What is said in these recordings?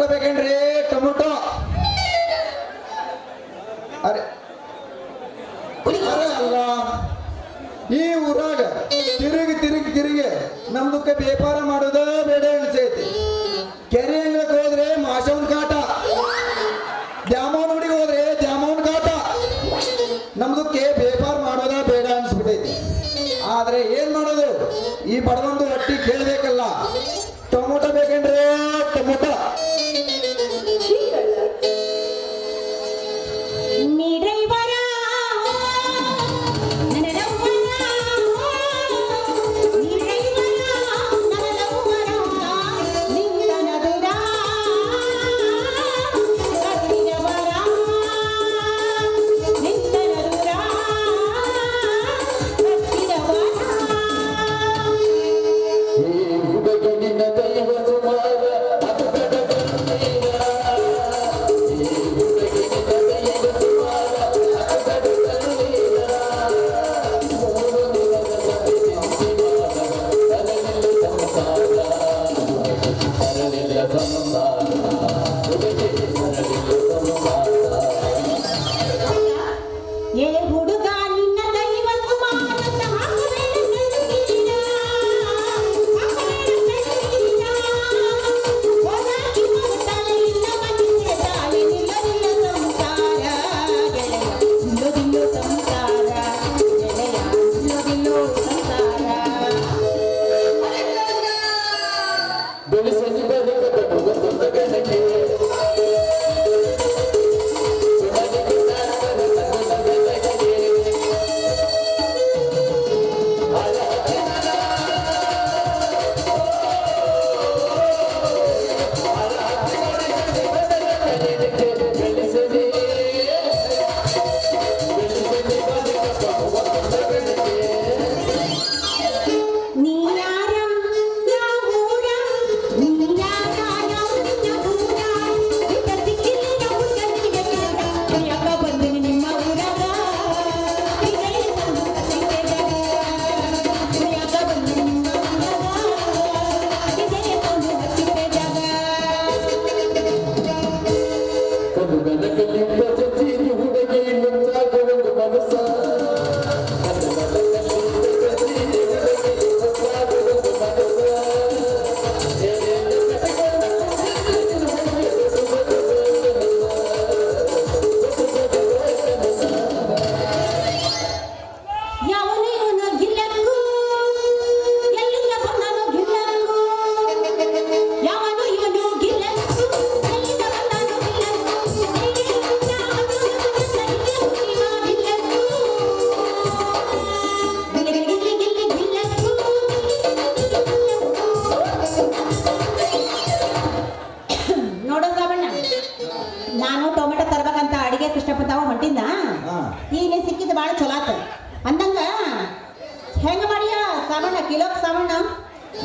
Tomato ಬೇಕೇನ್ರಿ tomato ಅರೆ ಅಲ್ಲ ಈ ಊರಾಗ ತಿರುಗಿ ನಮ್ದಕ್ಕೆ ವ್ಯಾಪಾರ ಮಾಡೋದ ಬೇಡ ಅನ್ಸೈತಿ ಕೆರೆ ಅಂಗಳಕ್ಕೆ ಹೋದ್ರೆ ಮಾಶವನ್ ಕಾಟ ದ್ಯಾಮವ್ವನ ಗುಡಿಗೆ ಹೋದ್ರೆ ದ್ಯಾಮವ್ವನ ಕಾಟ ನಮ್ದಕ್ಕೆ ವ್ಯಾಪಾರ ಮಾಡೋದ ಬೇಡ ಅನ್ಸ್ಬಿಟ್ಟೈತಿ ಆದ್ರೆ ಏನ್ ಮಾಡೋದು ಈ ಬಡವಂದು ಹೊಟ್ಟಿ ಕೇಳಬೇಕಲ್ಲ ಟೊಮೊಟೊ ಬೇಕೇನ್ರಿ ಟೊಮೊಟೊ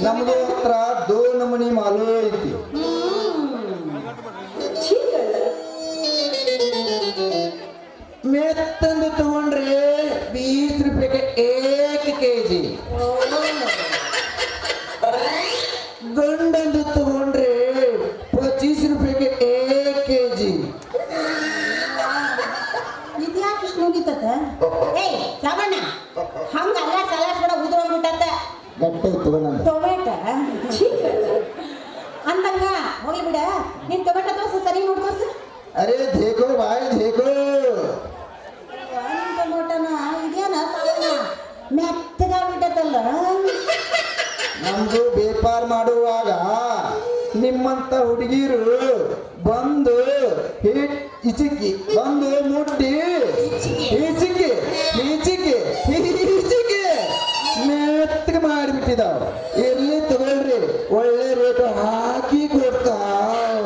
ನಮ್ದು ಹತ್ರ ದೋ ನಮನಿ ಮಾಲು ಐತಿ ಮೆತ್ತಂದು ತಗೊಂಡ್ರೆ 20 ರೂಪಾಯಿಗೆ 1 kg ಗಂಡಂದು ತಗೊಂಡ್ರೆ 25 ರೂಪಾಯಿಗೆ 1 kg ಇದ್ಯಾಕೆ ಇಷ್ಟು ಮುಗಿತದ ಏಯ್ ಸಾಮಣ್ಣ ಹಂಗಲ್ಲ ಸಲಾಸ್ ಕೂಡ ಉದುರೋಗ್ಬಿಟ್ಟತ್ತ ಗಟ್ಟೆ ತಗೊಂಡ ಟೊಮೆಟೊ ಅಂದಂಗ ಹೋಗಿ ಬಿಡ ನಿನ್ ಟೊಮೆಟೊ ದೋಸೆ ಸರಿ ನೋಡ್ಕೋಸ ಅರೆ ದೇಖೋ ಭಾಯ್ ದೇಖೋ ಟೊಮೆಟೊನ ಇದೇನ ಸಾಮಣ್ಣ ಮೆತ್ತಗಾಗ್ಬಿಟ್ಟತ್ತಲ್ಲ ನಮ್ದು ವ್ಯಾಪಾರ ಮಾಡುವಾಗ ನಿಮ್ಮಂತ ಹುಡುಗಿರು ಬಂದು ಇಚಿಕ್ಕಿ ಬಂದು ಮುಟ್ಟಿ ಈಚಿಕ್ಕಿ ಈಚಿಕ್ಕಿ ಈಚಿಕ್ಕಿ ಮೆತ್ತಗೆ ಮಾಡಿಬಿಟ್ಟಿದಾವ ಎಲ್ಲಿ ತಗೊಳ್ರಿ ಒಳ್ಳೆ ರೇಟ್ ಹಾಕಿ ಕೊಡ್ತಾವ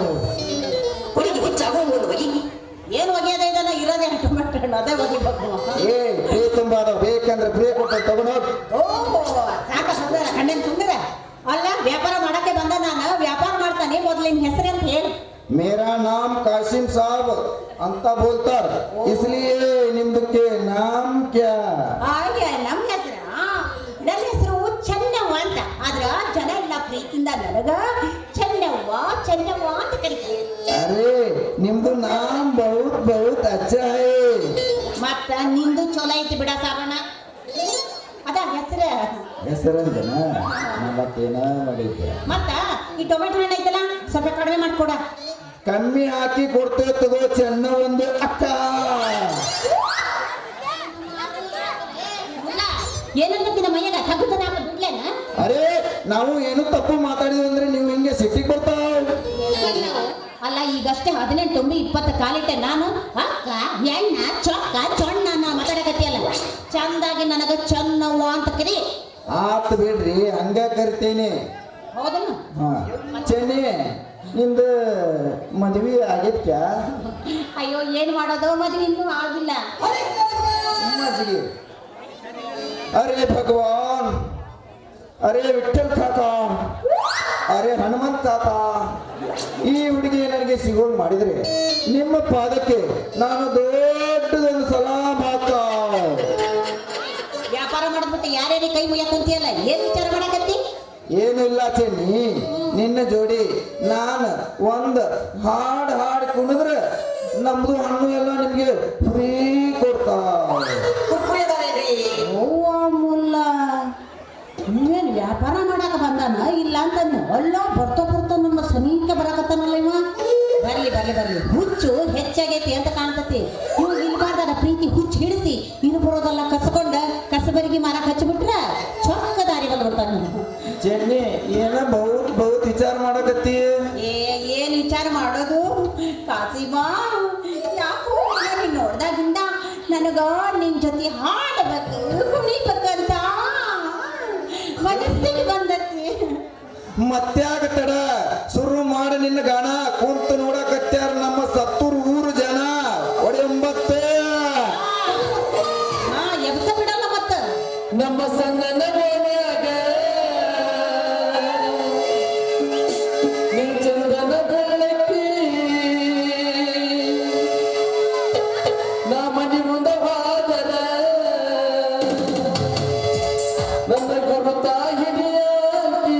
ಏನು ಒಗೆಯದ ಇದನ್ನ ಇರೋದೇ ಟೊಮೆಟೊ ಅದೇ ಒಗಿಬೇಕು ಏ ಫ್ರೀ ತುಂಬಾದ ಬೇಕಂದ್ರೆ ಫ್ರೀ ಕೊಟ್ಟು ತಗೊಂಡೋಗಿ ಓಹೋ ಸಾಕ ಸುಂದರ ಕಣ್ಣಿನ ಸುಂದರ ಅಲ್ಲ ವ್ಯಾಪಾರ ಮಾಡಕ್ಕೆ ಬಂದ ನಾನು ವ್ಯಾಪಾರ ಮಾಡ್ತಾನೆ ಮೊದಲಿನ ಹೆಸರು ಅಂತ ಹೇಳಿ मेरा नाम कासिम साहब अंता बोलतार इसलिए निम्दके नाम क्या ಹಾಗೆ ನಮ್ಮ ಹೆಸರು ನನ್ನ ಹೆಸರು ಚೆನ್ನವ್ವ ಅಂತ ಆದ್ರ ಜನ ಎಲ್ಲ ಪ್ರೀತಿಯಿಂದ ನನಗ ಚೆನ್ನವ್ವ ಚೆನ್ನವ್ವ ಅಂತ ಕರೀತಾರೆ ಅರೆ ನಿಮ್ದು ನಾಮ್ ಬಹುತ್ ಬಹುತ್ ಅಚ್ಚ ಹೈ. ಮತ್ತ ನಿಂದು ಚಲೋ ಐತಿ ಬಿಡ ಸಾಬಣ್ಣ. ಅದ ಹೆಸರಂದನ ಮತ್ತೇನ ಮಾಡಿದ್ದೆ. ಮತ್ತ ಈ ಟೊಮೆಟೊ ಹಣ್ಣು ಐತಲ್ಲ ಸ್ವಲ್ಪ ಕಡಿಮೆ ಮಾಡ್ಕೊಡ. ಕಮ್ಮಿ ಹಾಕಿ ಕೊಡ್ತೇವೆ ತಗೋ ಚೆನ್ನ ಒಂದು ಅಕ್ಕ. ಏನಂತ ಮೈಯಾಗ ತಗ್ಗುತ್ತಾನ ಬಿಡ್ಲೇನ? ಅರೆ ನಾವು ಏನು ತಪ್ಪು ಮಾತಾಡಿದ್ವಿ ಅಂದ್ರೆ ನೀವು ಹಿಂಗೆ ಸಿಟ್ಟಿಗೆ ಬರ್ತಾವ. ಅಲ್ಲ ಈಗಷ್ಟೇ 18 ತುಂಬಿ 20 ಕಾಲಿಟ್ಟೆ ನಾನು. ಅಕ್ಕ ಎಣ್ಣ ಚೊಕ್ಕ ಚೊಣ್ಣ ಮಾತಾಡಕತ್ತಿಯಲ್ಲ, ಚಂದಾಗಿ ನನಗ ಚೆನ್ನವ್ವ ಅಂತ ಕರಿ. ಆತ್ ಬಿಡ್ರಿ, ಹಂಗ ಕರಿತೇನೆ. ಹೌದಲ್ಲ? ಹಾ ಚೆನ್ನಿ, ನಿಂದು ಮದ್ವಿ ಆಗೈತ್ಯಾ? ಅಯ್ಯೋ ಏನ್ ಮಾಡೋದು, ಮದ್ವೆ ಇನ್ನೂ ಆಗಿಲ್ಲ. ಮಜ್ಗಿ. ಅರೆ ಭಗವಾನ್, ಅರೆ ವಿಠಲ್ ಕಾಕ, ಅರೆ ಹನುಮಂತ ತಾತ, ಈ ಹುಡುಗಿ ನನಗೆ ಸಿಗೋಂಗ್ ಮಾಡಿದ್ರೆ ನಿಮ್ಮ ಪಾದಕ್ಕೆ ನಾನು ದೊಡ್ಡದೊಂದು ಸಲಾಮ್ ಹಾಕ. ವ್ಯಾಪಾರ ಮಾಡ್ಬಿಟ್ಟು ಯಾರ್ಯಾರಿ ಕೈ ಮುಯ್ಯಕ್ ಕುಂತಿಯಲ್ಲ, ಏನ್ ವಿಚಾರ ಮಾಡಕತ್ತಿ? ಏನು ಇಲ್ಲ ಚೆನ್ನಿ, ನಿನ್ನ ಜೋಡಿ ನಾನು ಒಂದು ಹಾಡ್ ಕುಣಿದ್ರೆ ನಮ್ದು ಹಣ್ಣು ಎಲ್ಲ ನಿಮ್ಗೆ ಫ್ರೀ ಕೊಡ್ತಾ. ಮುಲ್ಲ ನೀವೇನು ವ್ಯಾಪಾರ ಮಾಡಾಕ ಬಂದಾನ ಇಲ್ಲ ಅಂತಂದು ಅಲ್ಲ ಬರ್ತಾ ನಮ್ಮ ಸಮೀಪ ಬರಾಕತ್ತಾನಲ್ಲ ಇವ. ಬರ್ಲಿ ಬರ್ಲಿ ಬರ್ಲಿ, ಹುಚ್ಚು ಹೆಚ್ಚಾಗೈತಿ ಅಂತ ಕಾಣ್ತತಿ. ಇವ್ ಇಲ್ಬಾರ್ದಾರ ಪ್ರೀತಿ ಹುಚ್ಚು ಹಿಡಿಸಿ ಇನ್ನು ಬರೋದೆಲ್ಲ ಕಸ್ಕೊಂಡ ಕಸಬರಿಗೆ ಮಾರಕ್ ಹಚ್ಚಿಬಿಟ್ರ ಚೊಕ್ಕ ದಾರಿ ಬಂದ್ಬಿಡ್ತಾನ. ಚೆನ್ನಿ ಏನ ಬಹುತ್ ವಿಚಾರ ಮಾಡಕತ್ತಿ. ಏನ್ ವಿಚಾರ ಮಾಡೋದು ಕಾಸಿಮಾ, ಯಾಕೋ ನೀನ್ ನೋಡ್ದಾಗಿಂದ ನನಗ ನಿನ್ ಜೊತೆ ಹಾಡಬೇಕು ಕುಣಿಬೇಕಂತ ಮನಸ್ಸಿಗೆ ಬಂದತಿ. ಮತ್ಯಾಗ ತಡ, ಶುರು ಮಾಡಿ ನಿನ್ನ ಗಾಣ. ಕುಂತು ನೋಡಕತ್ಯಾರ ನಮ್ಮ ಸತ್ತೂರು ಊರು ಜನ. ಒಡೆಯೊಂಬತ್ತು ಎಬ್ಸ ಬಿಡಲ್ಲ ಮತ್ತ ನಮ್ಮ ಸಂಗನ ಗೋನ್ಯಾಗ ನಿನ್ ಚಂದನ ಬೆಳಕಿ ನಾ ಮನಿ ಮುಂದ ಹೋದರ ನನ್ನ ಗುರುತ ಹಿಡಿಯಾಕಿ.